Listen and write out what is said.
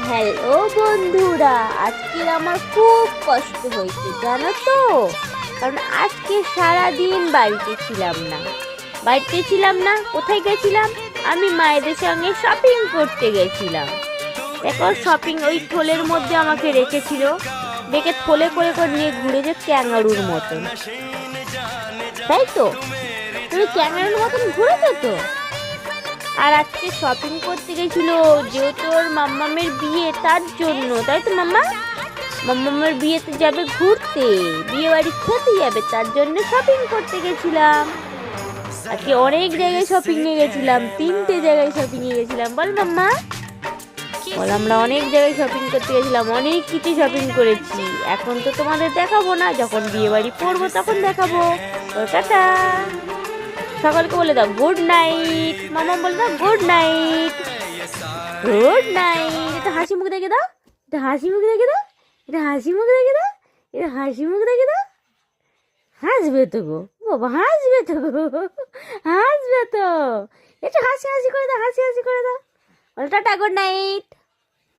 Hello বন্ধুরা, আজকে আমার খুব কষ্ট হয়েছে জানো তো। কারণ আজকে সারাদিন বাড়িতে ছিলাম না। কোথায় গেছিলাম? আমি মায়েদের সঙ্গে শপিং করতে গেছিলাম। দেখো, শপিং ওই থলের মধ্যে আমাকে রেখেছিল, দেখে থলে করে করে নিয়ে ঘুরেছে ক্যাঙ্গারুর মতন। তাই তো, তুমি ক্যাঙ্গারুর মতন ঘুরেছো তো। আর আজকে শপিং করতে গেছিল যেহেতু ওর মাম্মামের বিয়ে, তার জন্য। তাই তো মাম্মা, মাম্মামের বিয়েতে যাবে ঘুরতে, বিয়ে বাড়ি খেতে যাবে, তার জন্য শপিং করতে গেছিলাম। আজকে অনেক জায়গায় শপিং এ গেছিলাম, 3টে জায়গায় শপিং এ গেছিলাম। বল মাম্মা, বল। আমরা অনেক জায়গায় শপিং করতে গেছিলাম, অনেক কিছু শপিং করেছি। এখন তো তোমাদের দেখাবো না, যখন বিয়ে বাড়ি করবো তখন দেখাবো। তো টাটা, সকলকে বলে দাও গুড নাইট। মামা বলে দাও গুড নাইট। Good night. এটা হাসি মুখ দেখে দাও, এটা হাসি মুখ দেখে দাও, এটা হাসি মুখ দেখে দাও, এটা হাসি মুখ দেখে দাও। হাসবে তো গো বাবা, হাসবে তো গো, হাসবে তো। একটু হাসি হাসি করে দাও, হাসি হাসি করে দাও। বলো টাটা, গুড নাইট।